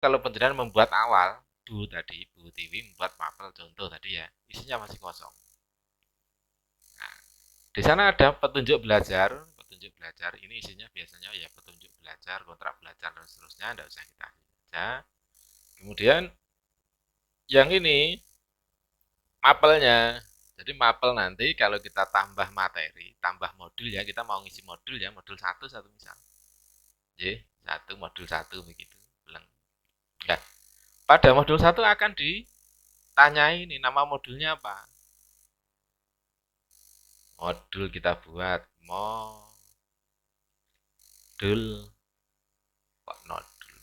kalau penjenengan membuat awal, Bu Tiwi membuat mapel contoh tadi ya, isinya masih kosong. Nah, di sana ada petunjuk belajar. Petunjuk belajar ini isinya biasanya ya petunjuk belajar, kontrak belajar dan seterusnya, tidak usah kita baca. Kemudian yang ini mapelnya. Jadi mapel nanti kalau kita tambah materi, tambah modul ya, kita mau ngisi modul ya, modul satu misal. J, modul satu begitu. Nah, pada modul satu akan ditanyai ini nama modulnya apa. Modul kita buat modul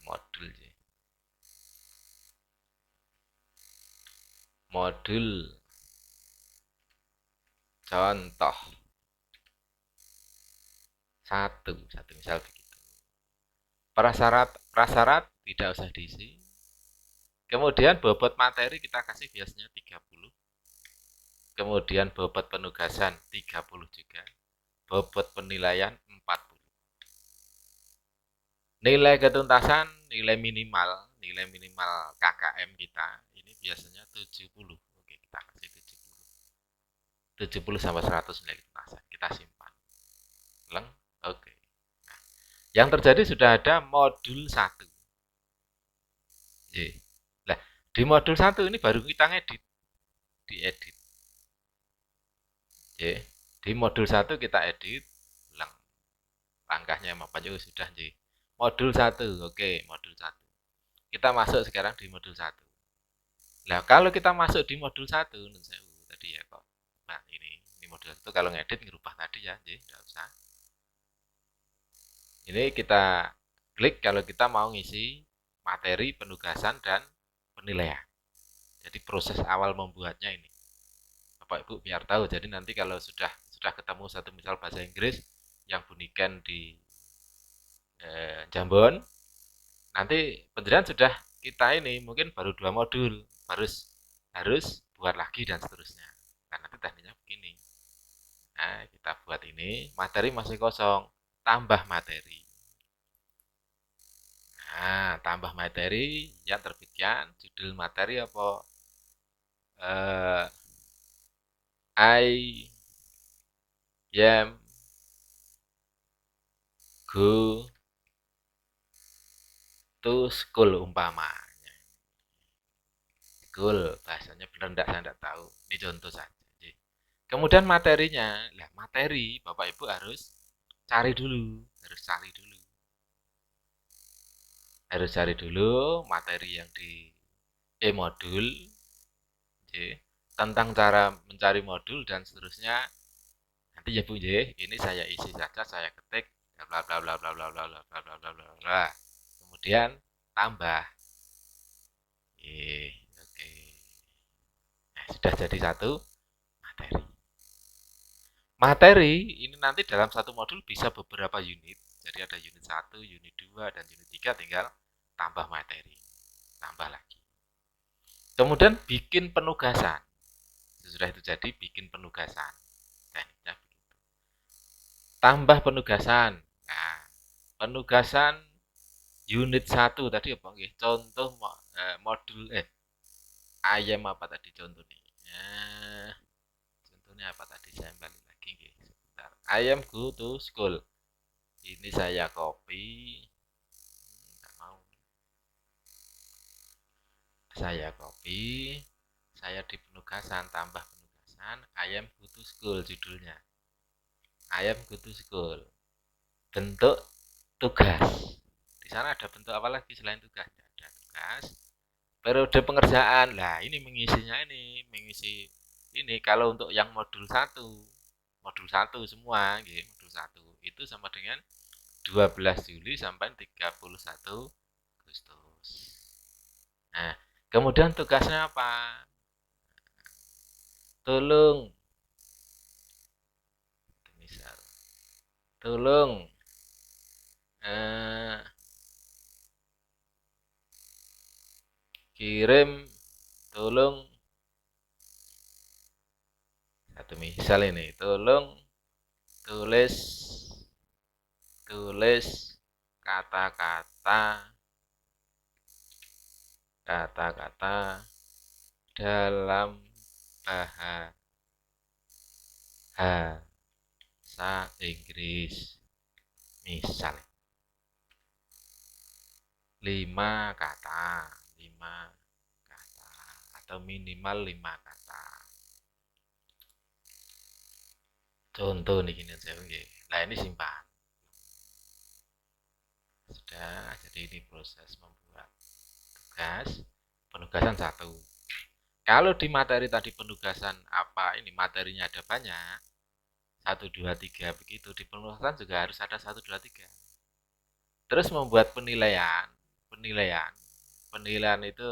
modul ya. Modul contoh satu misal begitu. Prasyarat tidak usah diisi. Kemudian bobot materi kita kasih biasanya 30. Kemudian bobot penugasan 30 juga. Bobot penilaian 40. Nilai ketuntasan, nilai minimal KKM kita ini biasanya 70. Oke, kita kasih 70. 70 sampai 100 nilai ketuntasan. Kita simpan. Leng. Oke. Nah, yang terjadi sudah ada modul 1. Nah, di modul 1 ini baru kita ngedit. Diedit. Di modul 1 kita edit. Leng. Langkahnya apa juga sudah. Modul 1. Oke, modul 1. Kita masuk sekarang di modul 1. Nah, kalau kita masuk di modul 1, tadi ya kok. Nah, ini modul 1 kalau ngedit ngerubah tadi ya, tidak usah. Ini kita klik kalau kita mau ngisi materi penugasan dan penilaian. Jadi proses awal membuatnya ini. Bapak Ibu biar tahu. Jadi nanti kalau sudah ketemu satu misal bahasa Inggris yang bunikan di Jambon, nanti penjelasan sudah kita ini mungkin baru 2 modul, harus buat lagi dan seterusnya. Nah, nanti tekniknya begini. Nah, kita buat ini, materi masih kosong, tambah materi. Nah, tambah materi yang terbitkan, judul materi apa? I am go to school umpamanya. School, bahasanya benar enggak saya enggak tahu. Ini contoh saja. Kemudian materinya, materi Bapak Ibu harus cari dulu, harus cari dulu materi yang di modul, tentang cara mencari modul dan seterusnya. Nanti ya Bu, ini saya isi saja, saya ketik bla bla bla bla bla bla bla bla bla bla bla bla. Kemudian tambah. Oke. Nah, sudah jadi satu materi. Materi ini nanti dalam satu modul bisa beberapa unit. Jadi ada unit 1, unit 2, dan unit 3 tinggal tambah materi. Tambah lagi. Kemudian bikin penugasan. Sesudah itu jadi bikin penugasan. Tekniknya begitu. Tambah penugasan. Nah, penugasan unit 1 tadi apa? Contoh modul ayam apa tadi contohnya? Contohnya apa tadi? Saya balik lagi. Sebentar. Ayam go to school. Ini saya copy. Nggak mau. Saya copy. Saya di penugasan, tambah penugasan. Ayam go to school judulnya. Ayam go to school. Bentuk tugas. Di sana ada bentuk apa lagi selain tugas? Ada tugas. Periode pengerjaan. Lah, ini mengisi ini kalau untuk yang modul 1. Modul 1 semua, modul 1 itu sama dengan 12 Juli sampai 31 Agustus. Nah, kemudian tugasnya apa? Tolong misal tolong kirim tolong satu misal ini tolong tulis kata-kata kata-kata dalam bahasa Inggris. Misal 5 kata, 5 kata atau minimal 5 kata. Contoh nih gini aja, oke. Nah ini simpan. Sudah, jadi ini proses membuat tugas penugasan 1. Kalau di materi tadi penugasan apa ini materinya ada banyak, 1, 2, 3 begitu, di penugasan juga harus ada 1, 2, 3. Terus membuat penilaian, penilaian itu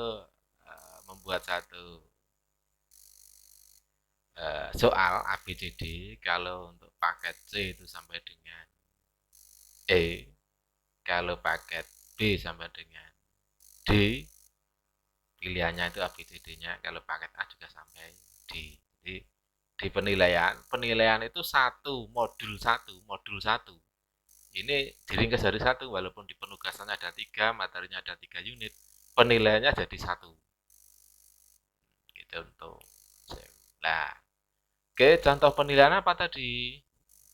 membuat satu soal ABCD. Kalau untuk paket C itu sampai dengan E, kalau paket B sampai dengan D, pilihannya itu ABCD-nya. Kalau paket A juga sampai D. Jadi di penilaian itu modul satu. Ini diringkas dari 1, walaupun di penugasan ada 3, materinya ada 3 unit, penilaiannya jadi 1. Gitu untuk. Nah, oke, contoh penilaian apa tadi?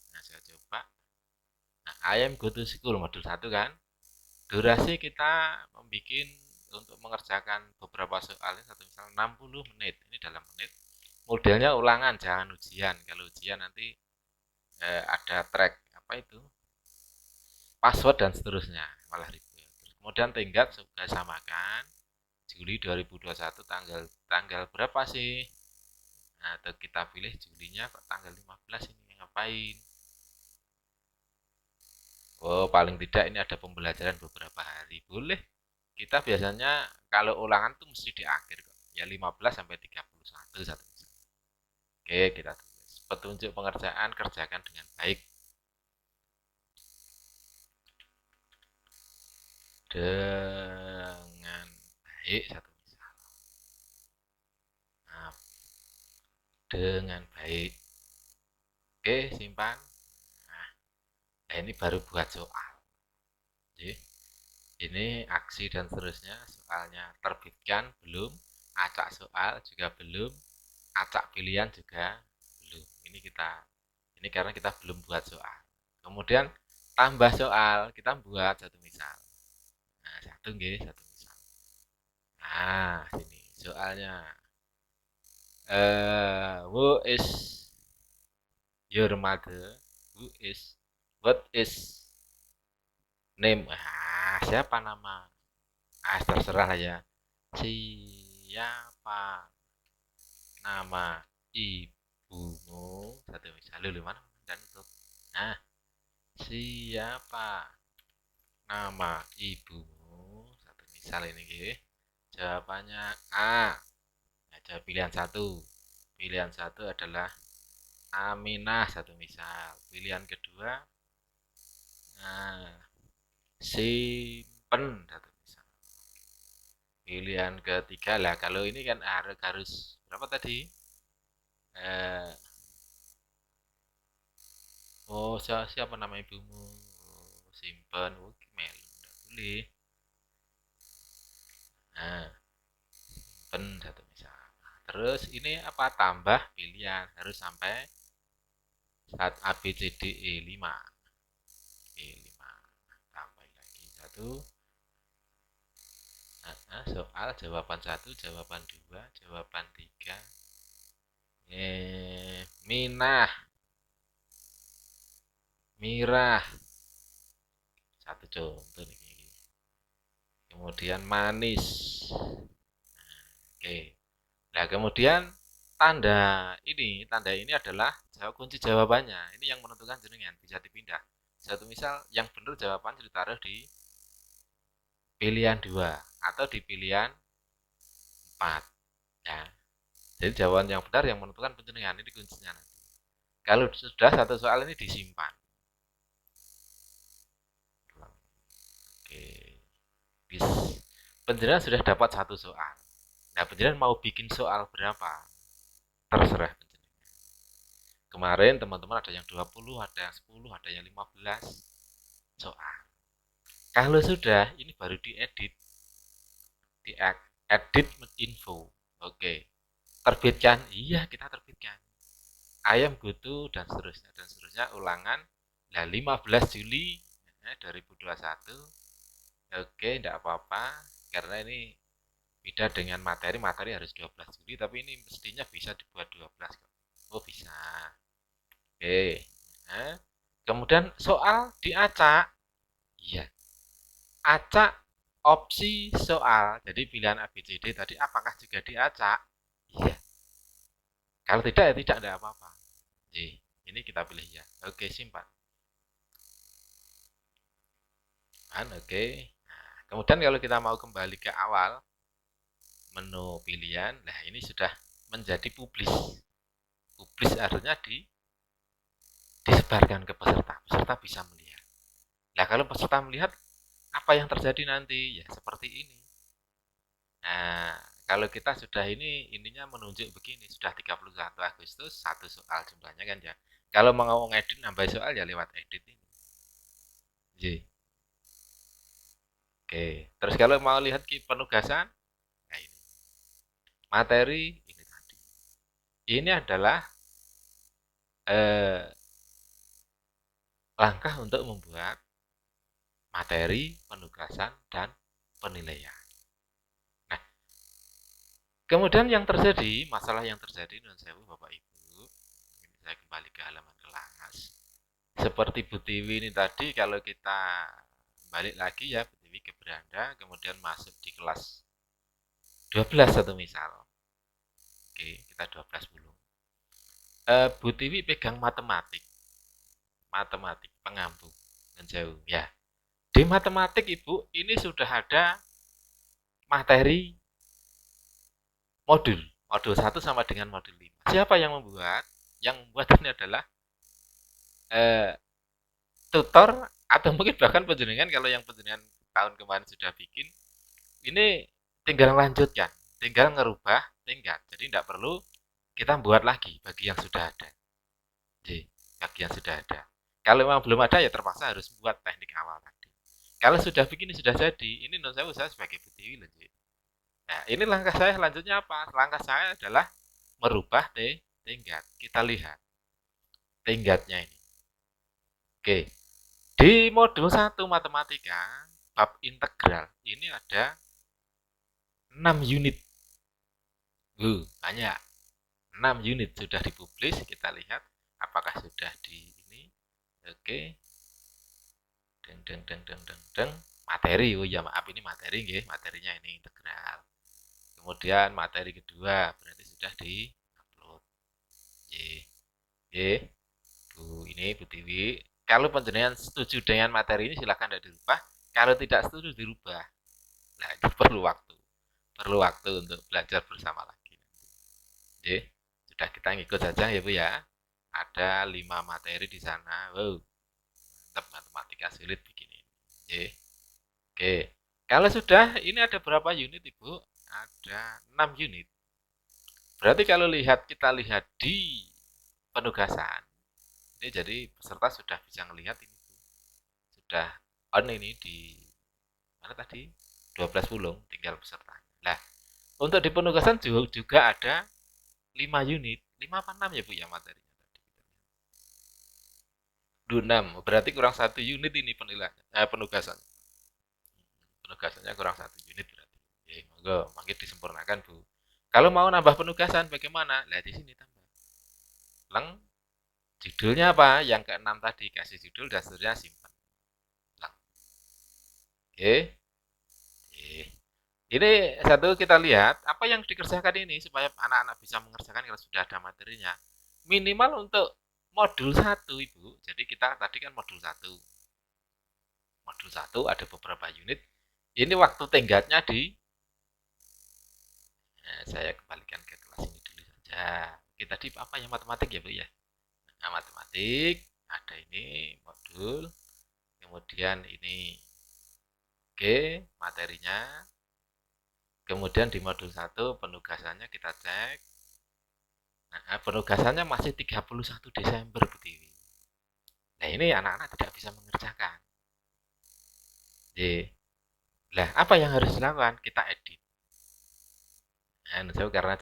Nah, saya coba. Nah, I am go to school modul 1 kan. Durasi kita membuat untuk mengerjakan beberapa soal ini satu misal 60 menit. Ini dalam menit. Modelnya ulangan, jangan ujian. Kalau ujian nanti ada track apa itu? Password dan seterusnya, malah ribet. Kemudian tingkat juga samakan. Juli 2021 tanggal berapa sih? Nah, atau kita pilih Julinya kok tanggal 15 ini ngapain? Oh, paling tidak ini ada pembelajaran beberapa hari. Boleh. Kita biasanya kalau ulangan tuh mesti di akhir kok. Ya 15 sampai 31 satu. Oke, kita tulis. Petunjuk pengerjaan kerjakan dengan baik. Dengan baik satu misal. Nah, dengan baik. Oke, simpan. Nah, ini baru buat soal. Oke. Ini aksi dan seterusnya, soalnya terbitkan belum, acak soal juga belum, acak pilihan juga belum. Ini karena kita belum buat soal. Kemudian tambah soal, kita buat satu misal. Nah, satu misal. Nah, sini soalnya. Who is your mother? What is name? Siapa nama? Terserah lah ya. Siapa nama ibumu? Satu misal dulu mana? Dan itu. Nah, siapa nama ibumu? Satu misal ini gitu. Jawabannya A. Nah, jawab pilihan 1. Pilihan 1 adalah Aminah satu misal. Pilihan kedua Simpen satu misal. Pilihan ketiga lah, kalau ini kan harus berapa tadi? Siapa nama ibumu? Simpen. Melu enggak boleh. Nah, simpen satu misal. Terus ini apa? Tambah pilihan harus sampai saat A B C D E 5. E 5. Tambah lagi satu. Soal jawaban 1, jawaban 2, jawaban 3. Minah, mirah. Satu contoh nih. Kemudian manis. Oke. Nah, kemudian tanda ini adalah kunci jawabannya. Ini yang menentukan jenengan, bisa dipindah. Satu misal yang benar jawaban ditaruh di pilihan 2 atau di pilihan 4. Ya. Jadi jawaban yang benar yang menentukan penjenengan, ini kuncinya nanti. Kalau sudah satu soal ini disimpan. Oke. Penjenengan sudah dapat satu soal. Nah, penjenengan mau bikin soal berapa? Terserah penjenengan. Kemarin teman-teman ada yang 20, ada yang 10, ada yang 15 soal. Kalau sudah, ini baru diedit, edit info. Oke. Terbitkan, iya kita terbitkan. Ayam Goto dan seterusnya ulangan. Nah, 15 Juli 2021. Oke, enggak apa-apa karena ini beda dengan materi harus 12 Juli, tapi ini mestinya bisa dibuat 12 kok. Oh, bisa. Oke. Nah, kemudian soal diacak. Iya. Acak opsi soal. Jadi pilihan A, B, C, D tadi apakah juga diacak? Iya. Kalau tidak ya tidak ada apa-apa. J. Ini kita pilih ya. Oke, simpan. Oke. Nah, kemudian kalau kita mau kembali ke awal menu pilihan, nah ini sudah menjadi publis. Publis artinya disebarkan ke peserta. Peserta bisa melihat. Nah, kalau peserta melihat apa yang terjadi nanti? Ya seperti ini. Nah, kalau kita sudah ininya menunjuk begini, sudah 31 Agustus, satu soal jumlahnya kan ya. Kalau mau ngedit nambah soal ya lewat edit ini. J. Oke, terus kalau mau lihat penugasan, nah ini. Materi ini tadi. Ini adalah langkah untuk membuat materi, penugasan, dan penilaian. Nah, kemudian yang terjadi, masalah yang terjadi, non sewu Bapak Ibu, ini saya kembali ke halaman kelas. Seperti Bu Tiwi ini tadi, kalau kita balik lagi ya, Bu Tiwi ke beranda, kemudian masuk di kelas 12 satu misal. Oke, kita 12 belum. Bu Tiwi pegang matematik penggabung dan jauh ya. Di matematik Ibu ini sudah ada materi modul 1 sama dengan modul 5. Siapa yang membuat? Yang membuat ini adalah tutor atau mungkin bahkan penjenengan, kalau yang penjenengan tahun kemarin sudah bikin, ini tinggal lanjutkan, tinggal ngerubah tingkat. Jadi tidak perlu kita buat lagi bagi yang sudah ada. Jadi, bagi yang sudah ada. Kalau memang belum ada ya terpaksa harus buat teknik awal tadi. Kalau sudah bikin sudah jadi, ini non saya sebagai butiwi loh. Nah, ini langkah saya selanjutnya apa? Langkah saya adalah merubah tingkat. Kita lihat tingkatnya ini. Oke. Di modul 1 matematika bab integral ini ada 6 unit. Banyak. 6 unit sudah dipublis, kita lihat apakah sudah di ini. Oke. Deng. Materi, oh ya maaf ini materi nggih, materinya ini integral. Kemudian materi kedua berarti sudah di-upload. Ini Bu Tiwi. Kalau penjenengan setuju dengan materi ini silakan tidak dirubah. Kalau tidak setuju dirubah. Nah, itu perlu waktu. Perlu waktu untuk belajar bersama lagi. Oke, sudah kita ngikut saja ya Bu ya. Ada 5 materi di sana. Wow. Mantap, matematika sulit bikin ini. Oke. Kalau sudah, ini ada berapa unit Ibu? Ada 6 unit. Berarti kalau kita lihat di penugasan, ini jadi peserta sudah bisa melihat ini. Sudah on ini di mana tadi? 12 pulung, tinggal peserta. Nah, untuk di penugasan juga ada 5 unit. 5 apa 6 ya Bu ya materinya tadi? 6. Berarti kurang 1 unit ini penugasan. Penugasannya kurang 1 unit berarti. Oke, monggo, makin disempurnakan Bu. Kalau mau nambah penugasan bagaimana? Nah, di sini tambah. Leng, judulnya apa? Yang ke-6 tadi kasih judul dan seterusnya simpan. Leng. Oke. Ini satu kita lihat apa yang dikerjakan ini supaya anak-anak bisa mengerjakan kalau sudah ada materinya. Minimal untuk modul 1 Ibu. Jadi kita tadi kan modul 1. Modul 1 ada beberapa unit. Ini waktu tenggatnya saya kembalikan ke kelas ini dulu saja. Oke, tadi apa yang matematik ya Bu ya? Nah, matematik ada ini modul. Kemudian ini oke, materinya. Kemudian di modul 1 penugasannya kita cek. Nah, penugasannya masih 31 Desember Bu Tiwi. Nah, ini anak-anak tidak bisa mengerjakan. Jadi, lah apa yang harus dilakukan? Kita edit. anu, jauh karena